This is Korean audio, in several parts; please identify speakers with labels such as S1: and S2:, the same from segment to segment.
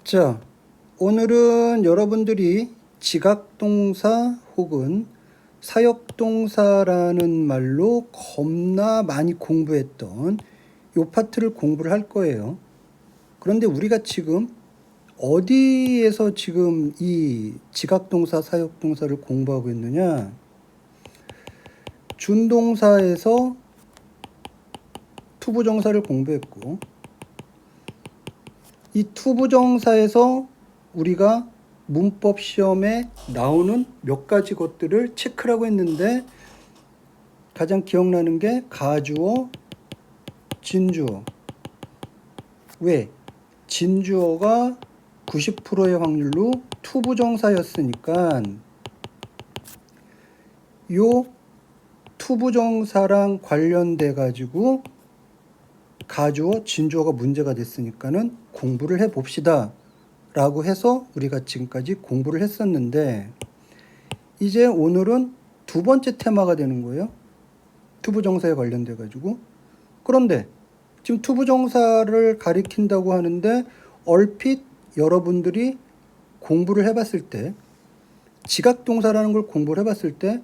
S1: 자, 오늘은 여러분들이 지각동사 혹은 사역동사라는 말로 겁나 많이 공부했던 요 파트를 공부를 할 거예요. 그런데 우리가 지금 어디에서 지금 이 지각동사, 사역동사를 공부하고 있느냐? 준동사에서 투부정사를 공부했고, 이 투부정사에서 우리가 문법 시험에 나오는 몇 가지 것들을 체크라고 했는데, 가장 기억나는 게 가주어, 진주어. 왜? 진주어가 90%의 확률로 투부정사였으니까 요 투부정사랑 관련돼 가지고 가주어, 진주어가 문제가 됐으니까는 공부를 해 봅시다 라고 해서 우리가 지금까지 공부를 했었는데, 이제 오늘은 두 번째 테마가 되는 거예요. 투부정사에 관련돼 가지고. 그런데 지금 투부정사를 가리킨다고 하는데 얼핏 여러분들이 공부를 해봤을 때, 지각동사라는 걸 공부를 해봤을 때,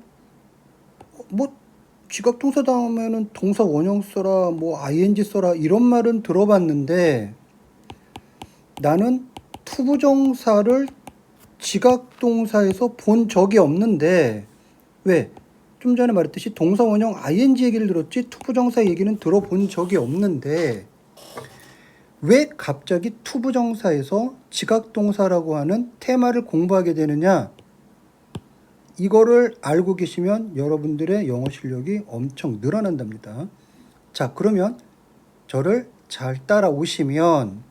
S1: 뭐 지각동사 다음에는 동사 원형 써라, 뭐 ing 써라 이런 말은 들어봤는데, 나는 투부정사를 지각동사에서 본 적이 없는데, 왜? 좀 전에 말했듯이 동사 원형 ing 얘기를 들었지 투부정사 얘기는 들어본 적이 없는데, 왜 갑자기 투부정사에서 지각동사라고 하는 테마를 공부하게 되느냐? 이거를 알고 계시면 여러분들의 영어 실력이 엄청 늘어난답니다. 자, 그러면 저를 잘 따라오시면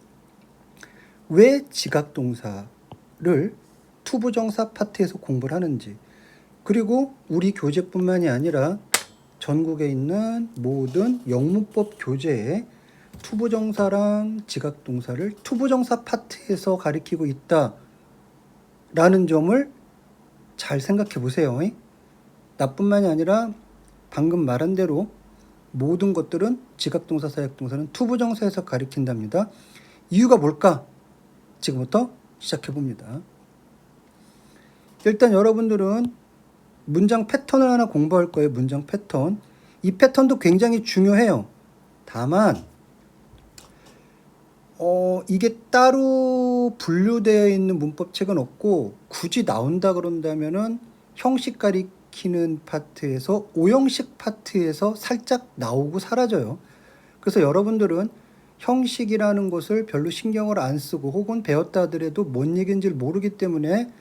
S1: 왜 지각동사를 투부정사 파트에서 공부를 하는지, 그리고 우리 교재뿐만이 아니라 전국에 있는 모든 영문법 교재에 투부정사랑 지각동사를 투부정사 파트에서 가리키고 있다라는 점을 잘 생각해 보세요. 나뿐만이 아니라 방금 말한 대로 모든 것들은 지각동사, 사역동사는 투부정사에서 가리킨답니다. 이유가 뭘까? 지금부터 시작해 봅니다. 일단 여러분들은 문장 패턴을 하나 공부할 거예요. 문장 패턴. 이 패턴도 굉장히 중요해요. 다만 이게 따로 분류되어 있는 문법책은 없고, 굳이 나온다 그런다면은 형식 가리키는 파트에서 오형식 파트에서 살짝 나오고 사라져요. 그래서 여러분들은 형식이라는 것을 별로 신경을 안 쓰고, 혹은 배웠다 하더라도 뭔 얘기인지 모르기 때문에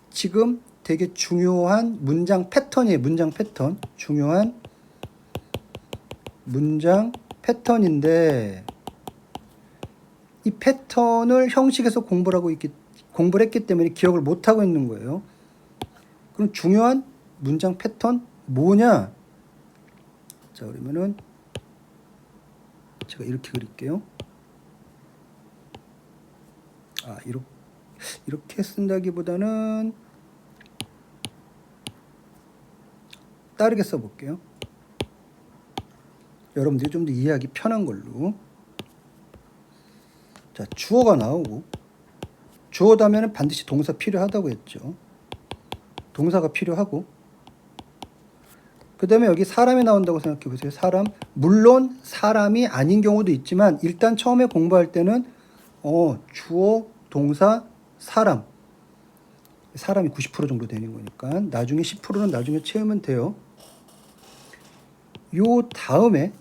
S1: 지금 되게 중요한 문장 패턴이에요. 문장 패턴. 중요한 문장 패턴인데, 이 패턴을 형식에서 공부를 했기 때문에 기억을 못하고 있는 거예요. 그럼 중요한 문장 패턴 뭐냐? 자, 그러면은 제가 이렇게 그릴게요. 이렇게 쓴다기보다는 다르게 써볼게요. 여러분들이 좀 더 이해하기 편한 걸로. 자, 주어가 나오고, 주어 다음에는 반드시 동사 필요하다고 했죠. 동사가 필요하고, 그 다음에 여기 사람이 나온다고 생각해 보세요. 사람. 물론 사람이 아닌 경우도 있지만, 일단 처음에 공부할 때는 주어, 동사, 사람. 사람이 90% 정도 되는 거니까 나중에 10%는 나중에 채우면 돼요. 요 다음에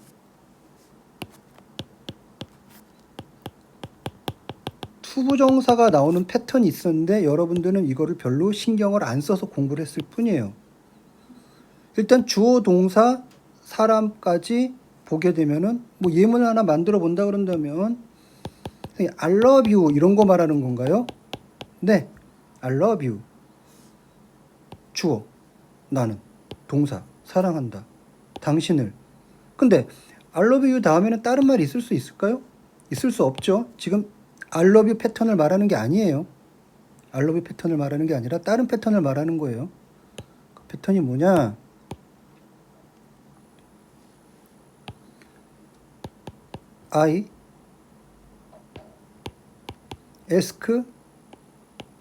S1: 투부정사가 나오는 패턴이 있었는데, 여러분들은 이거를 별로 신경을 안 써서 공부를 했을 뿐이에요. 일단 주어, 동사, 사람까지 보게 되면은, 뭐 예문을 하나 만들어 본다 그런다면 I love you 이런 거 말하는 건가요? 네, I love you. 주어, 나는. 동사, 사랑한다. 당신을. 근데 I love you 다음에는 다른 말이 있을 수 있을까요? 있을 수 없죠. 지금 I love you 패턴을 말하는 게 아니에요. I love you 패턴을 말하는 게 아니라 다른 패턴을 말하는 거예요. 그 패턴이 뭐냐? I ask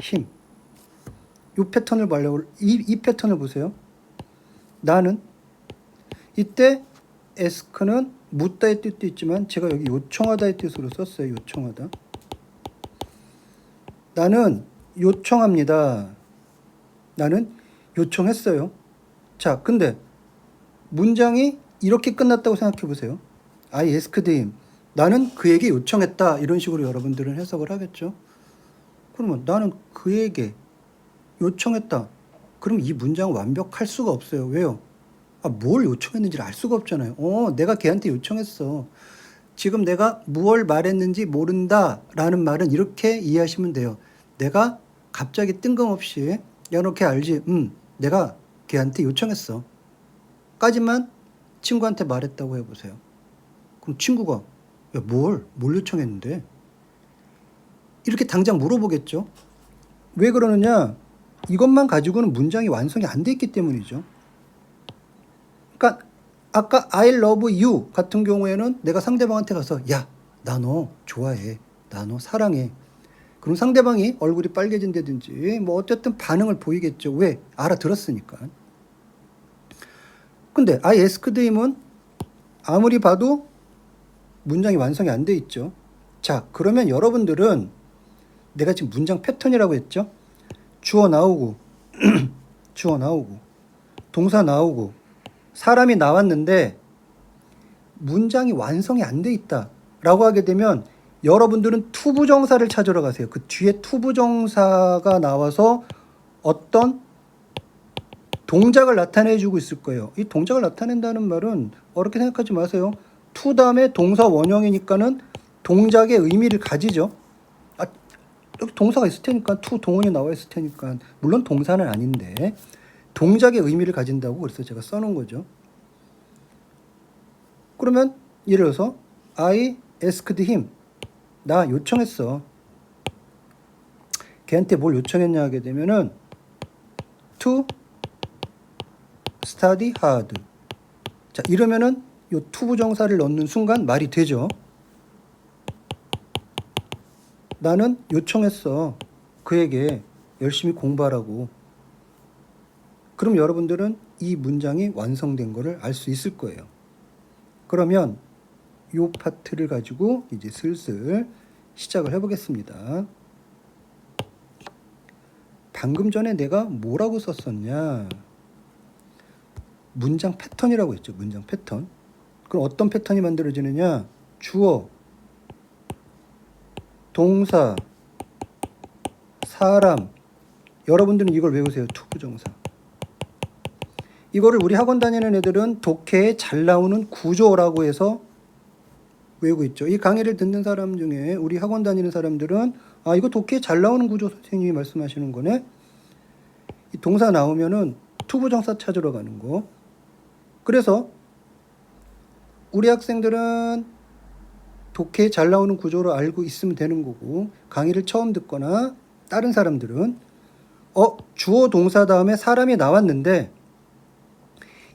S1: him. 이 패턴을 보려고 이 패턴을 보세요. 나는 이때 ask는 묻다의 뜻도 있지만 제가 여기 요청하다의 뜻으로 썼어요. 요청하다. 나는 요청합니다. 나는 요청했어요. 자, 근데 문장이 이렇게 끝났다고 생각해 보세요. I asked him. 나는 그에게 요청했다. 이런 식으로 여러분들은 해석을 하겠죠. 그러면 나는 그에게 요청했다. 그럼 이 문장은 완벽할 수가 없어요. 왜요? 뭘 요청했는지를 알 수가 없잖아요. 내가 걔한테 요청했어. 지금 내가 무엇을 말했는지 모른다 라는 말은 이렇게 이해하시면 돼요. 내가 갑자기 뜬금없이 야, 너 걔 알지? 내가 걔한테 요청했어. 까지만 친구한테 말했다고 해보세요. 그럼 친구가 야, 뭘 요청했는데? 이렇게 당장 물어보겠죠. 왜 그러느냐? 이것만 가지고는 문장이 완성이 안 돼 있기 때문이죠. 그러니까 아까 I love you 같은 경우에는 내가 상대방한테 가서 야, 나 너 좋아해. 나 너 사랑해. 그럼 상대방이 얼굴이 빨개진다든지 뭐 어쨌든 반응을 보이겠죠. 왜? 알아들었으니까. 근데 I asked him은 아무리 봐도 문장이 완성이 안 돼 있죠. 자, 그러면 여러분들은 내가 지금 문장 패턴이라고 했죠. 주어 나오고 주어 나오고 동사 나오고 사람이 나왔는데 문장이 완성이 안 돼 있다라고 하게 되면 여러분들은 투부정사를 찾으러 가세요. 그 뒤에 투부정사가 나와서 어떤 동작을 나타내주고 있을 거예요. 이 동작을 나타낸다는 말은 어렵게 생각하지 마세요. 투 다음에 동사 원형이니까는 동작의 의미를 가지죠. 여기 동사가 있을 테니까 투 동원이 나와 있을 테니까 물론 동사는 아닌데 동작의 의미를 가진다고 그래서 제가 써놓은 거죠. 그러면 예를 들어서 I asked him. 나 요청했어. 걔한테 뭘 요청했냐 하게 되면은 to study hard. 자, 이러면은 요 투부정사를 넣는 순간 말이 되죠. 나는 요청했어. 그에게 열심히 공부하라고. 그럼 여러분들은 이 문장이 완성된 거를 알 수 있을 거예요. 그러면 요 파트를 가지고 이제 슬슬 시작을 해보겠습니다. 방금 전에 내가 뭐라고 썼었냐? 문장 패턴이라고 했죠. 문장 패턴. 그럼 어떤 패턴이 만들어지느냐? 주어, 동사, 사람. 여러분들은 이걸 외우세요. 투부정사. 이거를 우리 학원 다니는 애들은 독해에 잘 나오는 구조라고 해서 외우고 있죠. 이 강의를 듣는 사람 중에 우리 학원 다니는 사람들은 이거 독해에 잘 나오는 구조 선생님이 말씀하시는 거네. 이 동사 나오면은 투부정사 찾으러 가는 거. 그래서 우리 학생들은 독해에 잘 나오는 구조를 알고 있으면 되는 거고 강의를 처음 듣거나 다른 사람들은 주어 동사 다음에 사람이 나왔는데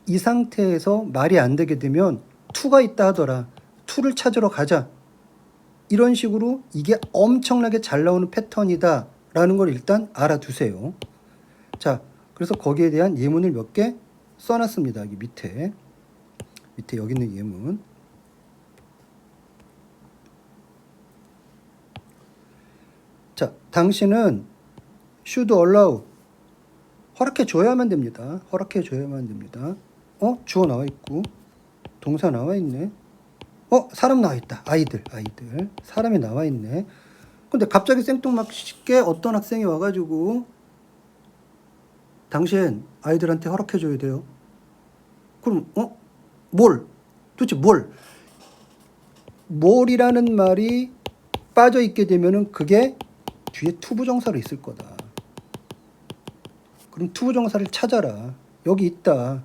S1: 이 상태에서 말이 안 되게 되면 투가 있다 하더라. 투를 찾으러 가자. 이런 식으로 이게 엄청나게 잘 나오는 패턴이다 라는 걸 일단 알아두세요. 자, 그래서 거기에 대한 예문을 몇 개 써놨습니다. 여기 밑에 여기 있는 예문. 자, 당신은 should allow. 허락해 줘야만 됩니다. 허락해 줘야만 됩니다. 주어 나와 있고 동사 나와 있네. 사람 나와 있다. 아이들. 사람이 나와 있네. 근데 갑자기 생뚱맞게 어떤 학생이 와가지고 당신 아이들한테 허락해 줘야 돼요. 그럼 뭘? 도대체 뭘? 뭘이라는 말이 빠져 있게 되면은 그게 뒤에 투부정사로 있을 거다. 그럼 투부정사를 찾아라. 여기 있다.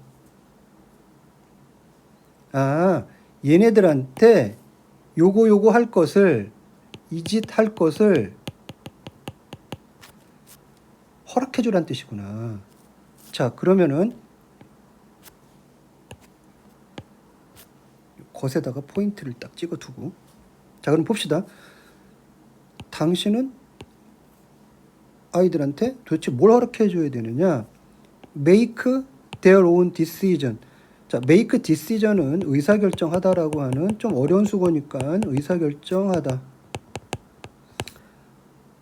S1: 얘네들한테 요거 할 것을 이 짓 할 것을 허락해 주란 뜻이구나. 자, 그러면은 것에다가 포인트를 딱 찍어 두고 자, 그럼 봅시다. 당신은 아이들한테 도대체 뭘 허락해 줘야 되느냐? make their own decision. 자, make decision은 의사결정하다라고 하는 좀 어려운 수거니까 의사결정하다.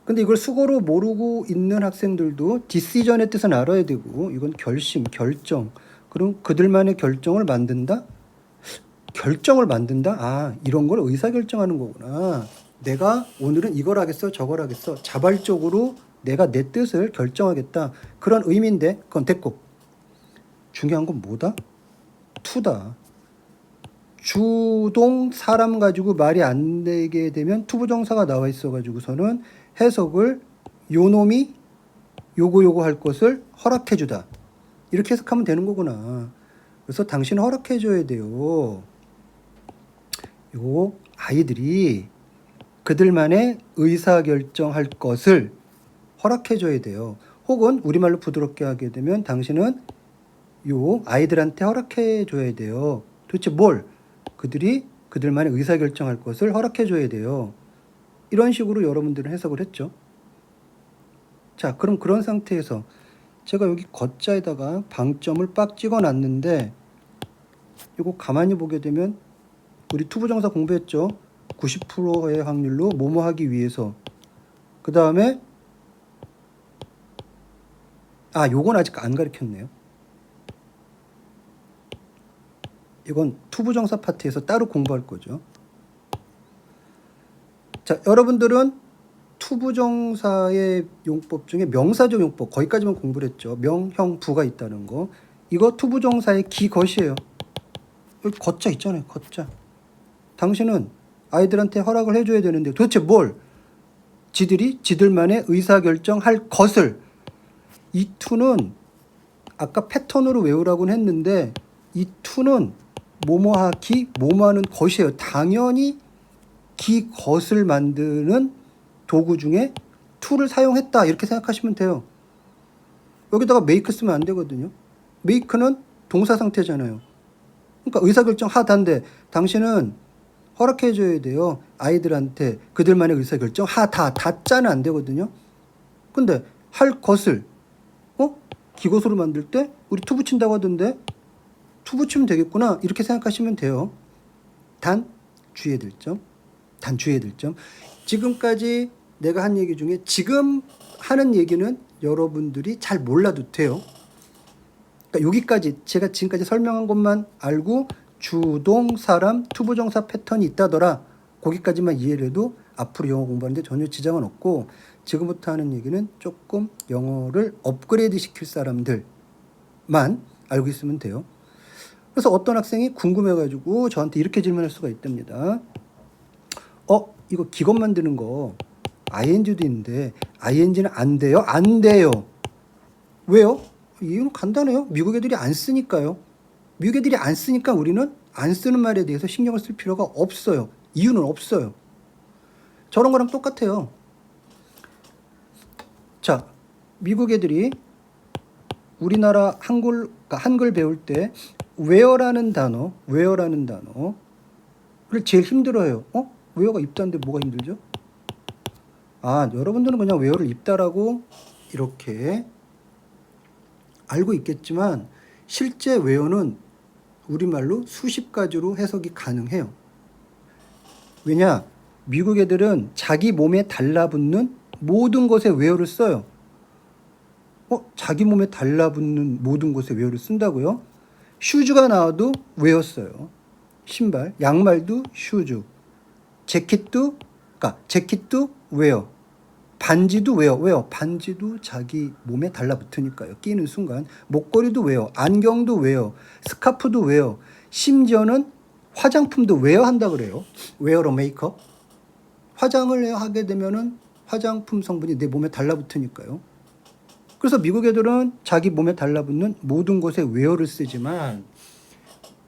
S1: 근데 이걸 수거로 모르고 있는 학생들도 decision의 뜻은 알아야 되고 이건 결심, 결정. 그럼 그들만의 결정을 만든다? 결정을 만든다? 아, 이런 걸 의사결정하는 거구나. 내가 오늘은 이걸 하겠어, 저걸 하겠어. 자발적으로 내가 내 뜻을 결정하겠다. 그런 의미인데 그건 됐고. 중요한 건 뭐다? 투다. 주동 사람 가지고 말이 안 되게 되면 투부정사가 나와 있어가지고서는 해석을 요놈이 요거 할 것을 허락해주다. 이렇게 해석하면 되는 거구나. 그래서 당신 허락해줘야 돼요. 요 아이들이 그들만의 의사결정할 것을 허락해줘야 돼요. 혹은 우리말로 부드럽게 하게 되면 당신은 요 아이들한테 허락해줘야 돼요. 도대체 뭘? 그들이 그들만의 의사결정할 것을 허락해줘야 돼요. 이런 식으로 여러분들은 해석을 했죠. 자, 그럼 그런 상태에서 제가 여기 거자에다가 방점을 빡 찍어놨는데 이거 가만히 보게 되면 우리 투부정사 공부했죠. 90%의 확률로 뭐뭐 하기 위해서. 그 다음에 요건 아직 안 가르쳤네요. 이건 투부정사 파트에서 따로 공부할 거죠. 자, 여러분들은 투부정사의 용법 중에 명사적 용법 거기까지만 공부를 했죠. 명, 형, 부가 있다는 거. 이거 투부정사의 기것이에요. 여기 걷자 있잖아요. 걷자. 당신은 아이들한테 허락을 해줘야 되는데 도대체 뭘? 지들이 지들만의 의사결정할 것을. 이 투는 아까 패턴으로 외우라고는 했는데 이 투는 뭐뭐하기 뭐뭐하는 것이에요. 당연히 기 것을 만드는 도구 중에 to를 사용했다 이렇게 생각하시면 돼요. 여기다가 make 쓰면 안 되거든요. make는 동사 상태잖아요. 그러니까 의사결정 하다인데 당신은 허락해줘야 돼요. 아이들한테 그들만의 의사결정 하다 다자는 안 되거든요. 근데 할 것을 기것으로 만들 때 우리 to 붙인다고 하던데 to 붙이면 되겠구나 이렇게 생각하시면 돼요. 단 주의해야 될 점. 지금까지 내가 한 얘기 중에 지금 하는 얘기는 여러분들이 잘 몰라도 돼요. 그러니까 여기까지 제가 지금까지 설명한 것만 알고 주동, 사람, 투부정사 패턴이 있다더라. 거기까지만 이해를 해도 앞으로 영어 공부하는데 전혀 지장은 없고 지금부터 하는 얘기는 조금 영어를 업그레이드 시킬 사람들만 알고 있으면 돼요. 그래서 어떤 학생이 궁금해가지고 저한테 이렇게 질문할 수가 있답니다. 이거 기것 만드는 거 ing도 있는데 ing는 안 돼요? 안 돼요. 왜요? 이유는 간단해요. 미국 애들이 안 쓰니까요. 미국 애들이 안 쓰니까 우리는 안 쓰는 말에 대해서 신경을 쓸 필요가 없어요. 이유는 없어요. 저런 거랑 똑같아요. 자, 미국 애들이 우리나라 한글 배울 때 where라는 단어를 제일 힘들어해요. where가 입다인데 뭐가 힘들죠? 여러분들은 그냥 where를 입다라고 이렇게 알고 있겠지만 실제 where는 우리말로 수십 가지로 해석이 가능해요. 왜냐? 미국 애들은 자기 몸에 달라붙는 모든 것에 where를 써요. 자기 몸에 달라붙는 모든 곳에 where를 쓴다고요? 슈즈가 나와도 where 써요. 신발, 양말도 슈즈, 재킷도 where, 반지도 where, 반지도 자기 몸에 달라붙으니까요. 끼는 순간. 목걸이도 where, 안경도 where, 스카프도 where, 심지어는 화장품도 where 한다 그래요. where로 메이크업. 화장을 하게 되면은 화장품 성분이 내 몸에 달라붙으니까요. 그래서 미국 애들은 자기 몸에 달라붙는 모든 곳에 where를 쓰지만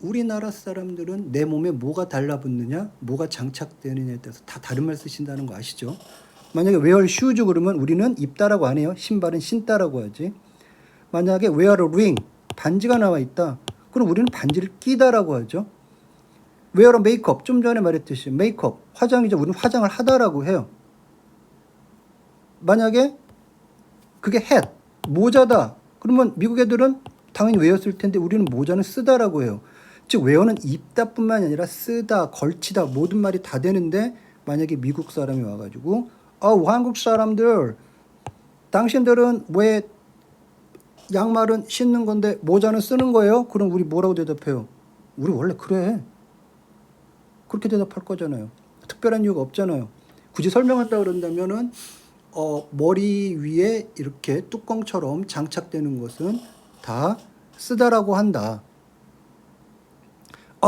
S1: 우리나라 사람들은 내 몸에 뭐가 달라붙느냐, 뭐가 장착되느냐에 따라서 다 다른 말 쓰신다는 거 아시죠? 만약에 wear shoes 그러면 우리는 입다라고 안 해요. 신발은 신다라고 하지. 만약에 wear a ring, 반지가 나와 있다. 그럼 우리는 반지를 끼다라고 하죠. wear a makeup, 좀 전에 말했듯이 메이크업, 화장이죠. 우리는 화장을 하다라고 해요. 만약에 그게 hat, 모자다. 그러면 미국 애들은 당연히 외웠을 텐데 우리는 모자는 쓰다라고 해요. 즉 외어는 입다뿐만 아니라 쓰다, 걸치다 모든 말이 다 되는데 만약에 미국 사람이 와가지고 한국 사람들 당신들은 왜 양말은 신는 건데 모자는 쓰는 거예요? 그럼 우리 뭐라고 대답해요? 우리 원래 그래. 그렇게 대답할 거잖아요. 특별한 이유가 없잖아요. 굳이 설명한다 그런다면은 머리 위에 이렇게 뚜껑처럼 장착되는 것은 다 쓰다라고 한다.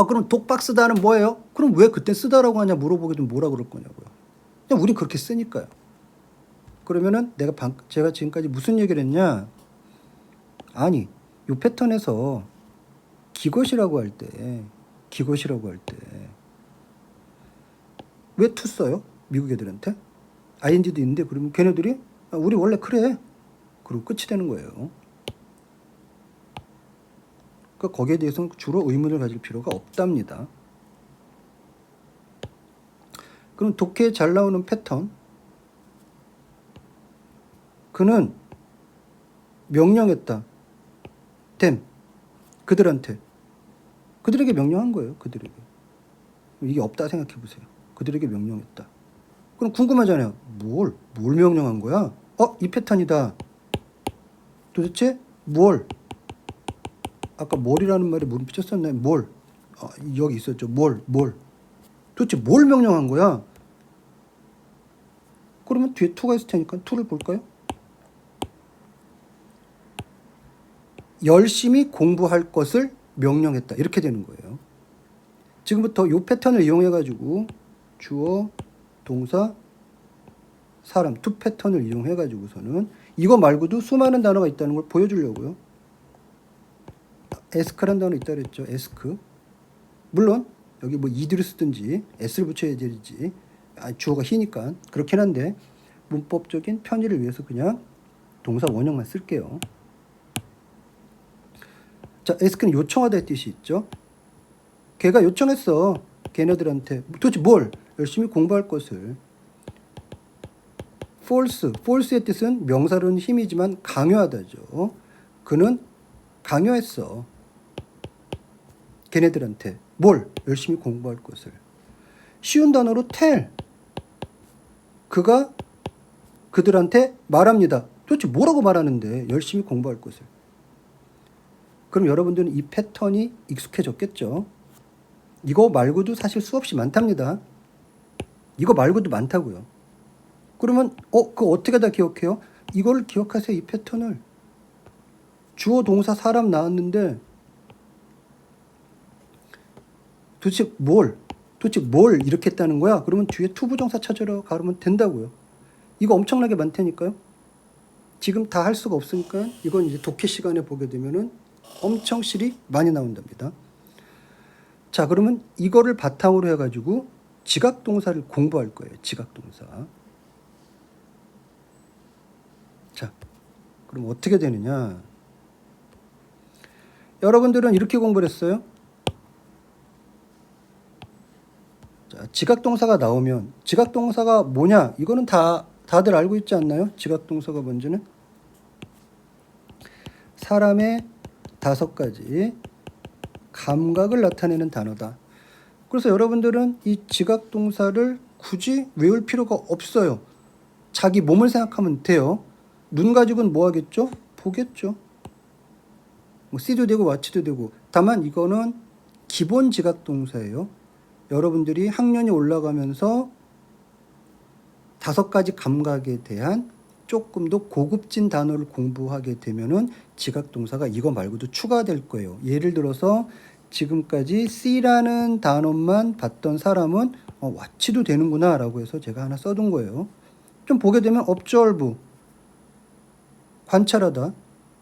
S1: 그럼 독박 쓰다는 뭐예요? 그럼 왜 그때 쓰다라고 하냐 물어보게 되면 뭐라 그럴 거냐고요. 그냥 우린 그렇게 쓰니까요. 그러면은 제가 지금까지 무슨 얘기를 했냐? 아니, 요 패턴에서 기것이라고 할 때 왜 투 써요? 미국 애들한테? ing도 있는데 그러면 걔네들이 우리 원래 그래. 그리고 끝이 되는 거예요. 그러니까 거기에 대해서는 주로 의문을 가질 필요가 없답니다. 그럼 독해에 잘 나오는 패턴. 그는 명령했다. 그들에게 명령한 거예요. 그들에게. 이게 없다 생각해 보세요. 그들에게 명령했다. 그럼 궁금하잖아요. 뭘 명령한 거야? 이 패턴이다. 도대체 뭘? 아까 뭘이라는 말에 물음표 쳤었나요? 뭘? 여기 있었죠. 뭘? 도대체 뭘 명령한 거야? 그러면 뒤에 to가 있을 테니까 to를 볼까요? 열심히 공부할 것을 명령했다. 이렇게 되는 거예요. 지금부터 이 패턴을 이용해가지고 주어, 동사, 사람, 투 패턴을 이용해가지고서는 이거 말고도 수많은 단어가 있다는 걸 보여주려고요. ask라는 단어 있다 그랬죠. ask. 물론 여기 뭐 이들을 쓰든지 s를 붙여야 되지. 주어가 he니까 그렇긴 한데 문법적인 편의를 위해서 그냥 동사 원형만 쓸게요. 자, ask는 요청하다의 뜻이 있죠. 걔가 요청했어. 걔네들한테 도대체 뭘? 열심히 공부할 것을. force의 뜻은 명사로는 힘이지만 강요하다죠. 그는 강요했어. 걔네들한테 뭘? 열심히 공부할 것을. 쉬운 단어로 tell. 그가 그들한테 말합니다. 도대체 뭐라고 말하는데 열심히 공부할 것을. 그럼 여러분들은 이 패턴이 익숙해졌겠죠. 이거 말고도 사실 수없이 많답니다. 이거 말고도 많다고요. 그러면 그거 어떻게 다 기억해요? 이걸 기억하세요. 이 패턴을. 주어 동사 사람 나왔는데 도대체 뭘 이렇게 했다는 거야? 그러면 뒤에 투부정사 찾으러 가면 된다고요. 이거 엄청나게 많다니까요. 지금 다 할 수가 없으니까 이건 이제 독해 시간에 보게 되면은 엄청 실이 많이 나온답니다. 자, 그러면 이거를 바탕으로 해가지고 지각동사를 공부할 거예요. 지각동사. 자, 그럼 어떻게 되느냐? 여러분들은 이렇게 공부를 했어요. 자, 지각동사가 나오면 지각동사가 뭐냐? 이거는 다들 알고 있지 않나요? 지각동사가 뭔지는? 사람의 5가지 감각을 나타내는 단어다. 그래서 여러분들은 이 지각동사를 굳이 외울 필요가 없어요. 자기 몸을 생각하면 돼요. 눈 가지고는 뭐 하겠죠? 보겠죠. 뭐 see도 되고 watch도 되고. 다만 이거는 기본 지각동사예요. 여러분들이 학년이 올라가면서 5가지 감각에 대한 조금 더 고급진 단어를 공부하게 되면은 지각동사가 이거 말고도 추가될 거예요. 예를 들어서 지금까지 C라는 단어만 봤던 사람은 watch도 되는구나 라고 해서 제가 하나 써둔 거예요. 좀 보게 되면 observe, 관찰하다.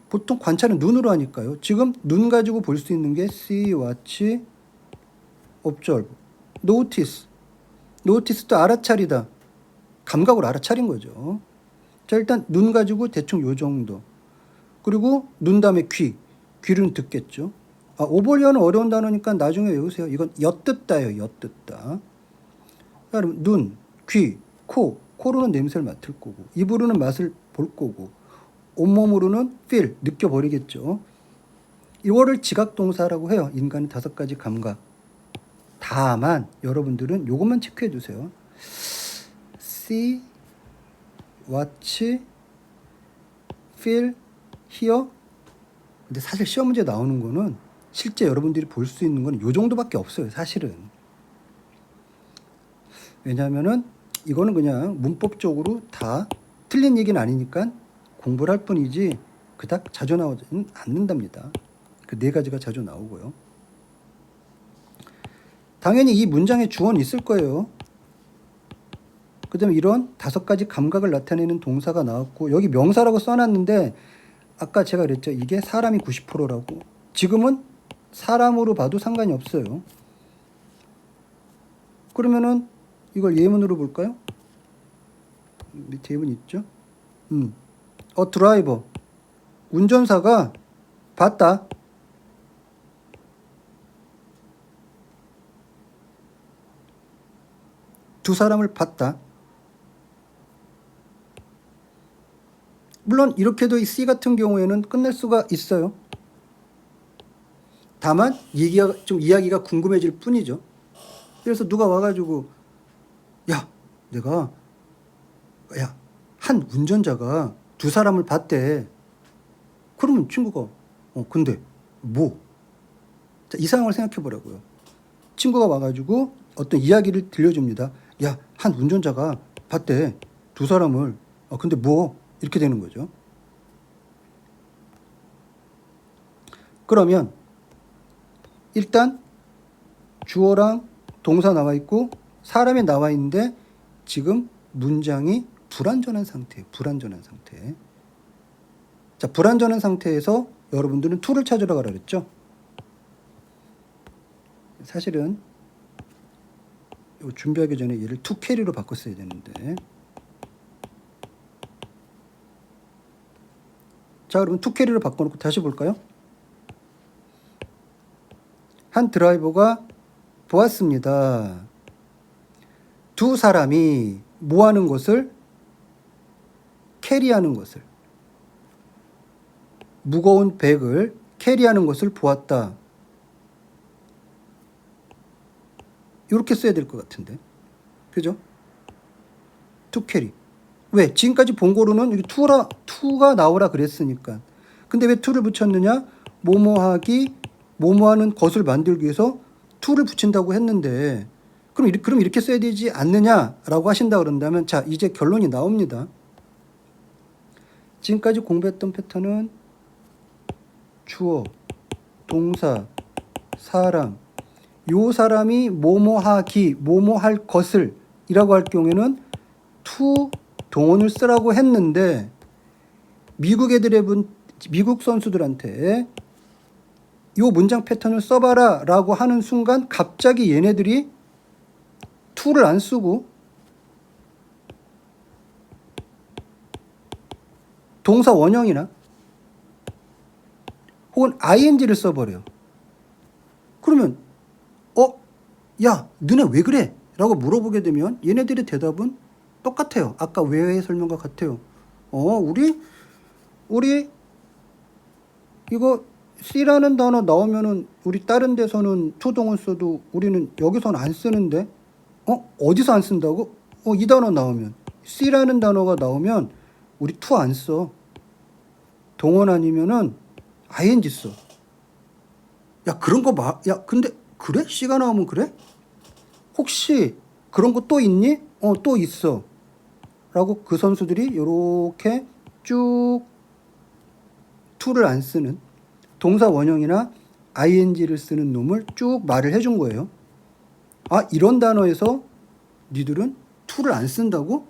S1: 보통 관찰은 눈으로 하니까요. 지금 눈 가지고 볼 수 있는 게 see, watch, observe, notice도 알아차리다. 감각으로 알아차린 거죠. 자, 일단 눈 가지고 대충 요 정도. 그리고 눈 다음에 귀는 듣겠죠. 오버리어는 어려운 단어니까 나중에 외우세요. 이건 엿듣다예요. 엿듣다. 그럼 눈, 귀, 코로는 냄새를 맡을 거고 입으로는 맛을 볼 거고 온몸으로는 feel, 느껴버리겠죠. 이거를 지각동사라고 해요. 인간의 5가지 감각. 다만 여러분들은 이것만 체크해 두세요. see, watch, feel, hear. 근데 사실 시험 문제 나오는 거는 실제 여러분들이 볼 수 있는 건 이 정도밖에 없어요. 사실은. 왜냐하면은 이거는 그냥 문법적으로 다 틀린 얘기는 아니니까 공부를 할 뿐이지 그닥 자주 나오지는 않는답니다. 그 4가지가 자주 나오고요. 당연히 이 문장에 주어는 있을 거예요. 그 다음에 이런 5가지 감각을 나타내는 동사가 나왔고, 여기 명사라고 써놨는데 아까 제가 그랬죠. 이게 사람이 90%라고. 지금은 사람으로 봐도 상관이 없어요. 그러면은 이걸 예문으로 볼까요? 밑에 예문 있죠? 드라이버. 운전사가 봤다. 두 사람을 봤다. 물론 이렇게도 이 C 같은 경우에는 끝낼 수가 있어요. 다만 이야기가 궁금해질 뿐이죠. 그래서 누가 와가지고 한 운전자가 두 사람을 봤대. 그러면 친구가 근데 뭐? 자, 이 상황을 생각해 보라고요. 친구가 와가지고 어떤 이야기를 들려줍니다. 한 운전자가 봤대. 두 사람을. 근데 뭐? 이렇게 되는 거죠. 그러면 일단 주어랑 동사 나와 있고 사람이 나와 있는데 지금 문장이 불완전한 상태. 자, 불완전한 상태에서 여러분들은 to를 찾으러 가라 그랬죠. 사실은 준비하기 전에 얘를 to carry로 바꿨어야 되는데. 자, 그러면 to carry로 바꿔놓고 다시 볼까요? 한 드라이버가 보았습니다. 두 사람이 뭐 하는 것을? 캐리하는 것을. 무거운 백을 캐리하는 것을 보았다. 이렇게 써야 될 것 같은데. 그죠? to carry. 왜? 지금까지 본 거로는 여기 to가 나오라 그랬으니까. 근데 왜 to를 붙였느냐? 뭐뭐하기, 뭐뭐하는 것을 만들기 위해서 to를 붙인다고 했는데 그럼 이렇게 써야 되지 않느냐라고 하신다 그런다면 자, 이제 결론이 나옵니다. 지금까지 공부했던 패턴은 주어, 동사, 사람, 요 사람이 뭐뭐하기, 뭐뭐할 것을 이라고 할 경우에는 to 동원을 쓰라고 했는데 미국 선수들한테 요 문장 패턴을 써봐라 라고 하는 순간 갑자기 얘네들이 to를 안 쓰고 동사 원형이나 혹은 ing를 써버려요. 그러면 너네 왜 그래? 라고 물어보게 되면 얘네들의 대답은 똑같아요. 아까 외의 설명과 같아요. 우리 이거 C라는 단어 나오면은 우리 다른 데서는 to 동원 써도 우리는 여기서는 안 쓰는데 어디서 안 쓴다고? 이 단어 나오면 C라는 단어가 나오면 우리 to 안 써. 동원 아니면은 ing 써. 그런 거 근데 그래? C가 나오면 그래? 혹시 그런 거 또 있니? 또 있어. 라고 그 선수들이 이렇게 쭉 to를 안 쓰는 동사 원형이나 ing를 쓰는 놈을 쭉 말을 해준 거예요. 이런 단어에서 니들은 to를 안 쓴다고?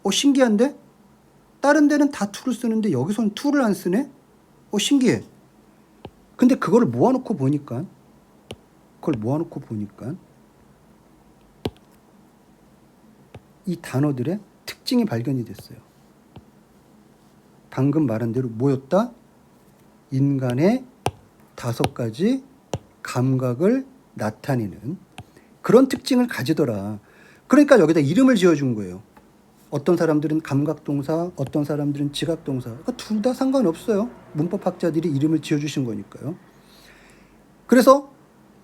S1: 신기한데? 다른 데는 다 to를 쓰는데 여기서는 to를 안 쓰네? 신기해. 근데 그걸 모아놓고 보니까 이 단어들의 특징이 발견이 됐어요. 방금 말한 대로 뭐였다? 인간의 5가지 감각을 나타내는 그런 특징을 가지더라. 그러니까 여기다 이름을 지어준 거예요. 어떤 사람들은 감각동사, 어떤 사람들은 지각동사. 그러니까 둘 다 상관없어요. 문법학자들이 이름을 지어주신 거니까요. 그래서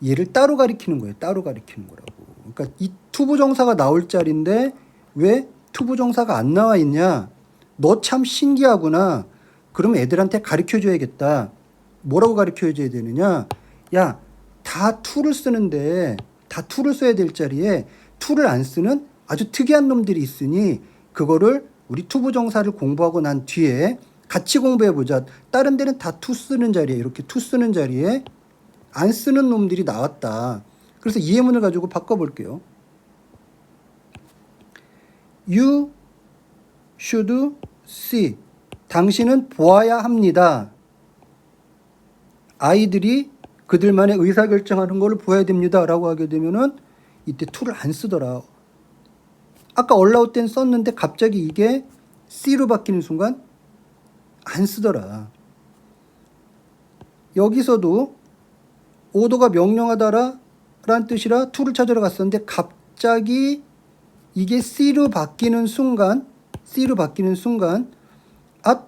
S1: 얘를 따로 가리키는 거예요. 따로 가리키는 거라고. 그러니까 이 투부정사가 나올 자리인데 왜 투부정사가 안 나와 있냐? 너 참 신기하구나. 그럼 애들한테 가르쳐줘야겠다. 뭐라고 가르쳐줘야 되느냐? 야, 다 투를 쓰는데 다 투를 써야 될 자리에 투를 안 쓰는 아주 특이한 놈들이 있으니 그거를 우리 투부정사를 공부하고 난 뒤에 같이 공부해보자. 다른 데는 다 투 쓰는 자리에 이렇게 투 쓰는 자리에 안 쓰는 놈들이 나왔다. 그래서 이 예문을 가지고 바꿔볼게요. You should see. 당신은 보아야 합니다. 아이들이 그들만의 의사결정하는 걸 보아야 됩니다. 라고 하게 되면은 이때 to를 안 쓰더라. 아까 allow 땐 썼는데 갑자기 이게 see로 바뀌는 순간 안 쓰더라. 여기서도 오더가 명령하다라 라는 뜻이라 to를 찾으러 갔었는데 갑자기 이게 see로 바뀌는 순간 아,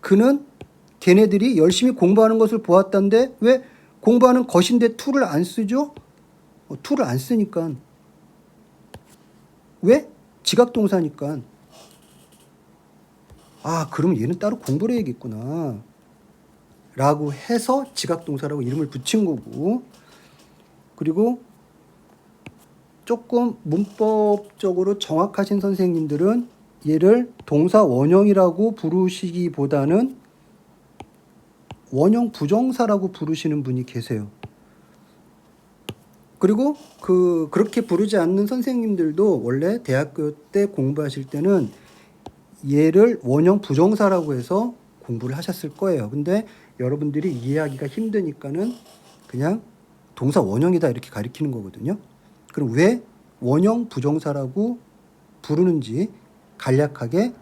S1: 그는 걔네들이 열심히 공부하는 것을 보았다는데 왜 공부하는 것인데 to를 안 쓰죠? to를 안 쓰니까. 왜? 지각동사니까. 아, 그러면 얘는 따로 공부를 해야겠구나. 라고 해서 지각동사라고 이름을 붙인 거고. 그리고 조금 문법적으로 정확하신 선생님들은 얘를 동사 원형이라고 부르시기보다는 원형 부정사라고 부르시는 분이 계세요. 그리고 그렇게 부르지 않는 선생님들도 원래 대학교 때 공부하실 때는 얘를 원형 부정사라고 해서 공부를 하셨을 거예요. 근데 여러분들이 이해하기가 힘드니까는 그냥 동사 원형이다 이렇게 가리키는 거거든요. 그럼 왜 원형 부정사라고 부르는지 간략하게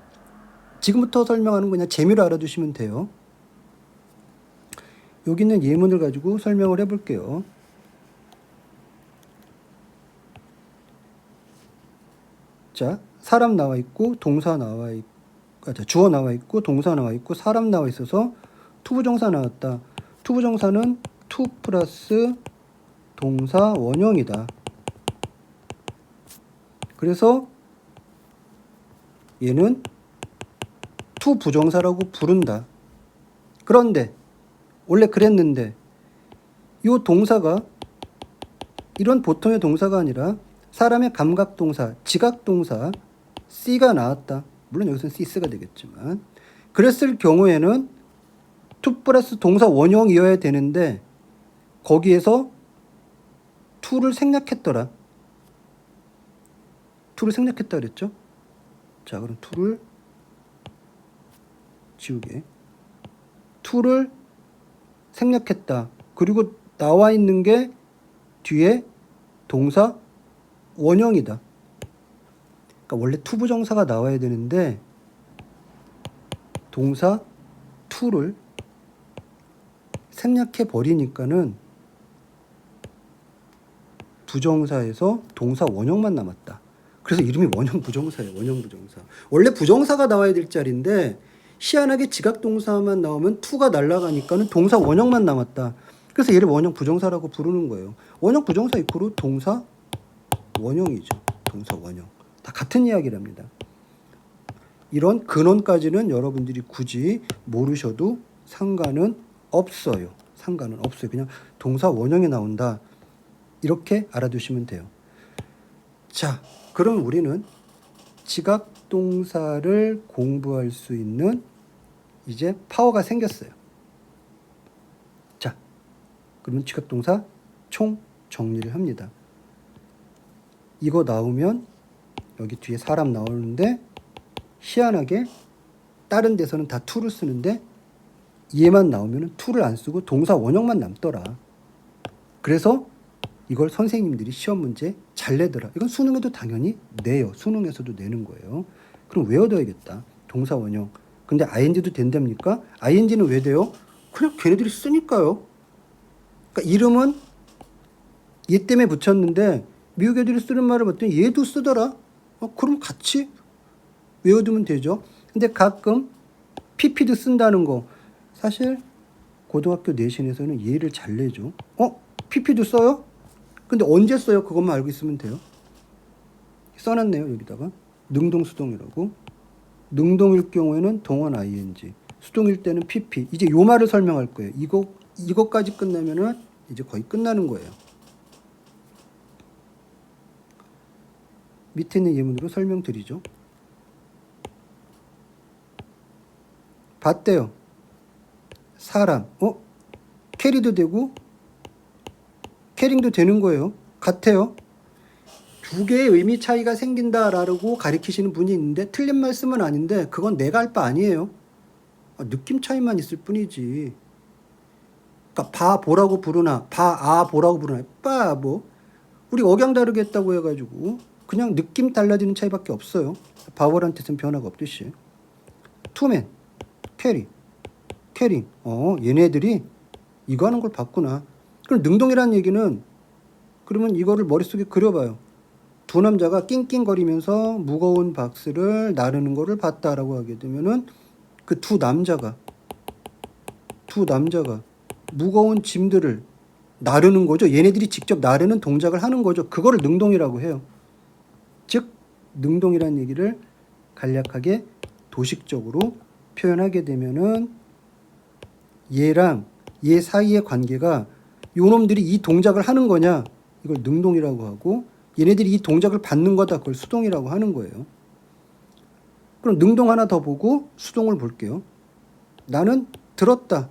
S1: 지금부터 설명하는 거 그냥 재미로 알아두시면 돼요. 여기 있는 예문을 가지고 설명을 해볼게요. 자, 사람 나와 있고 동사 나와 있고 주어 나와 있고 동사 나와 있고 사람 나와 있어서 투부정사 나왔다. 투부정사는 투 플러스 동사 원형이다. 그래서 얘는 투 부정사라고 부른다. 그런데 원래 그랬는데 이 동사가 이런 보통의 동사가 아니라 사람의 감각동사, 지각동사 C가 나왔다. 물론 여기서는 CS가 되겠지만 그랬을 경우에는 투 플러스 동사 원형이어야 되는데 거기에서 투를 생략했더라. 투를 생략했다 그랬죠? 자, 그럼 투를 지우게. 투를 생략했다. 그리고 나와 있는 게 뒤에 동사 원형이다. 그러니까 원래 투부정사가 나와야 되는데 동사 투를 생략해 버리니까는 부정사에서 동사 원형만 남았다. 그래서 이름이 원형 부정사예요. 원형 부정사. 원래 부정사가 나와야 될 자리인데 희한하게 지각동사만 나오면 투가 날아가니까는 동사 원형만 남았다. 그래서 얘를 원형 부정사라고 부르는 거예요. 원형 부정사 이코로 동사 원형이죠. 동사 원형. 다 같은 이야기랍니다. 이런 근원까지는 여러분들이 굳이 모르셔도 상관은 없어요. 상관은 없어요. 그냥 동사 원형이 나온다. 이렇게 알아두시면 돼요. 자, 그럼 우리는 지각동사를 공부할 수 있는 이제 파워가 생겼어요. 자, 그러면 지각동사 총 정리를 합니다. 이거 나오면 여기 뒤에 사람 나오는데 희한하게 다른 데서는 다 to를 쓰는데 얘만 나오면 to를 안 쓰고 동사 원형만 남더라. 그래서 이걸 선생님들이 시험 문제 잘 내더라. 이건 수능에도 당연히 내요. 수능에서도 내는 거예요. 그럼 외워둬야겠다. 동사 원형. 근데 ing도 된답니까? ing는 왜 돼요? 그냥 걔네들이 쓰니까요. 그러니까 이름은 얘 때문에 붙였는데 미국 애들이 쓰는 말을 봤더니 얘도 쓰더라. 그럼 같이 외워두면 되죠. 근데 가끔 PP도 쓴다는 거 사실 고등학교 내신에서는 예를 잘 내죠. PP도 써요? 근데 언제 써요? 그것만 알고 있으면 돼요. 써놨네요. 여기다가 능동수동이라고. 능동일 경우에는 동원 ing, 수동일 때는 PP. 이제 요 말을 설명할 거예요. 이거까지 끝나면은 이제 거의 끝나는 거예요. 밑에 있는 예문으로 설명드리죠. 봤대요. 사람. 캐리도 되고 캐링도 되는 거예요. 같아요. 두 개의 의미 차이가 생긴다라고 가리키시는 분이 있는데 틀린 말씀은 아닌데 그건 내가 할 바 아니에요. 느낌 차이만 있을 뿐이지. 그러니까 바 보라고 부르나 바 보라고 부르나 뭐 우리 억양 다르게 했다고 해가지고 그냥 느낌 달라지는 차이밖에 없어요. 바월한 뜻은 변화가 없듯이. 투맨, 캐리, 캐링. 얘네들이 이거 하는 걸 봤구나. 그럼 능동이라는 얘기는 그러면 이거를 머릿속에 그려봐요. 두 남자가 낑낑거리면서 무거운 박스를 나르는 거를 봤다라고 하게 되면은 그 두 남자가 무거운 짐들을 나르는 거죠. 얘네들이 직접 나르는 동작을 하는 거죠. 그거를 능동이라고 해요. 즉 능동이라는 얘기를 간략하게 도식적으로 표현하게 되면은 얘랑 얘 사이의 관계가 요놈들이 이 동작을 하는 거냐 이걸 능동이라고 하고 얘네들이 이 동작을 받는 거다 그걸 수동이라고 하는 거예요. 그럼 능동 하나 더 보고 수동을 볼게요. 나는 들었다.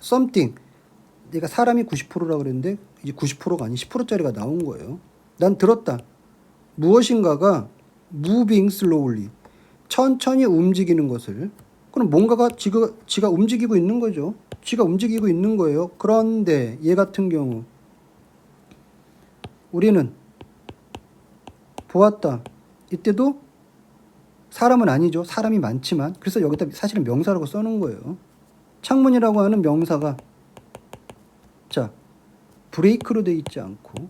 S1: something. 내가 사람이 90%라고 그랬는데 이제 90%가 아닌 10%짜리가 나온 거예요. 난 들었다. 무엇인가가 moving slowly. 천천히 움직이는 것을. 그럼 뭔가가 지가 움직이고 있는 거죠. 지가 움직이고 있는 거예요. 그런데 얘 같은 경우 우리는 보았다. 이때도 사람은 아니죠. 사람이 많지만. 그래서 여기다 사실은 명사라고 써놓은 거예요. 창문이라고 하는 명사가 브레이크로 돼 있지 않고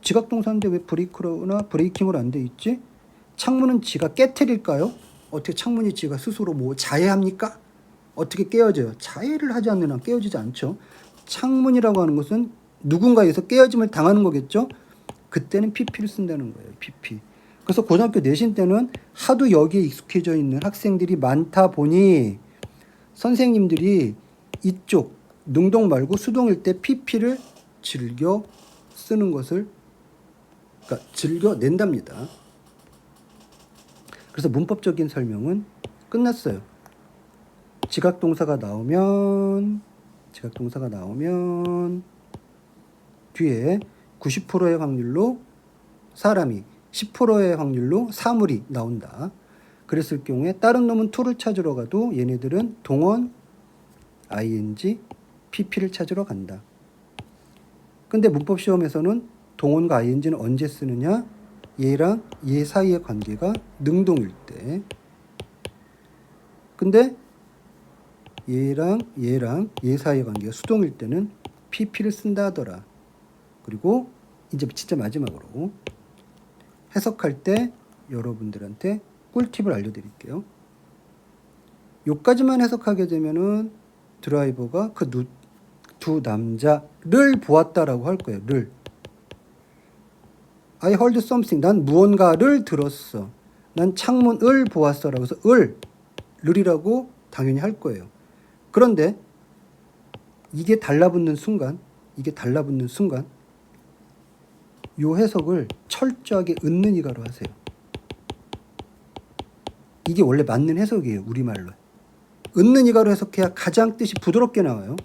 S1: 지각동사인데 왜 브레이크로나 브레이킹으로 안 돼 있지? 창문은 지가 깨트릴까요? 어떻게 창문이 지가 스스로 뭐 자해합니까? 어떻게 깨어져요? 자해를 하지 않는 한 깨어지지 않죠. 창문이라고 하는 것은 누군가에서 깨어짐을 당하는 거겠죠. 그때는 PP를 쓴다는 거예요. PP. 그래서 고등학교 내신 때는 하도 여기에 익숙해져 있는 학생들이 많다 보니 선생님들이 이쪽 능동 말고 수동일 때 PP를 즐겨 쓰는 것을 그러니까 즐겨 낸답니다. 그래서 문법적인 설명은 끝났어요. 지각동사가 나오면 뒤에 90%의 확률로 사람이 10%의 확률로 사물이 나온다. 그랬을 경우에 다른 놈은 to를 찾으러 가도 얘네들은 동원, ing, pp를 찾으러 간다. 근데 문법 시험에서는 동원과 ing는 언제 쓰느냐? 얘랑 얘 사이의 관계가 능동일 때. 근데 얘랑 얘 사이의 관계가 수동일 때는 pp를 쓴다 하더라. 그리고 이제 진짜 마지막으로 해석할 때 여러분들한테 꿀팁을 알려드릴게요. 요까지만 해석하게 되면은 드라이버가 그 두 남자를 보았다라고 할 거예요. 를. I heard something. 난 무언가를 들었어. 난 창문을 보았어라고 해서 를이라고 당연히 할 거예요. 그런데 이게 달라붙는 순간 요 해석을 철저하게 ը는 이가로 하세요. 이게 원래 맞는 해석이에요. 우리말로. ը는 이가로 해석해야 가장 뜻이 부드럽게 나와요.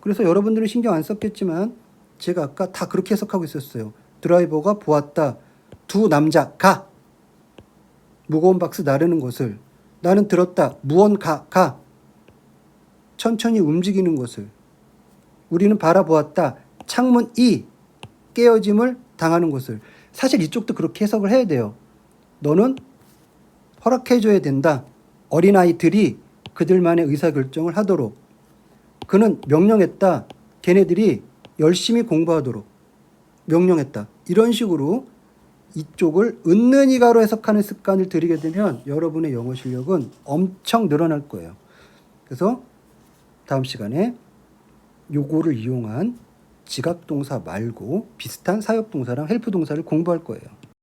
S1: 그래서 여러분들은 신경 안 썼겠지만 제가 아까 다 그렇게 해석하고 있었어요. 드라이버가 보았다. 두 남자가 무거운 박스 나르는 것을. 나는 들었다. 무언가가 천천히 움직이는 것을. 우리는 바라보았다. 창문이 깨어짐을 당하는 것을. 사실 이쪽도 그렇게 해석을 해야 돼요. 너는 허락해줘야 된다. 어린아이들이 그들만의 의사결정을 하도록. 그는 명령했다. 걔네들이 열심히 공부하도록 명령했다. 이런 식으로 이쪽을 은는이가로 해석하는 습관을 들이게 되면 여러분의 영어 실력은 엄청 늘어날 거예요. 그래서 다음 시간에 요거를 이용한 지각 동사 말고 비슷한 사역 동사랑 헬프 동사를 공부할 거예요.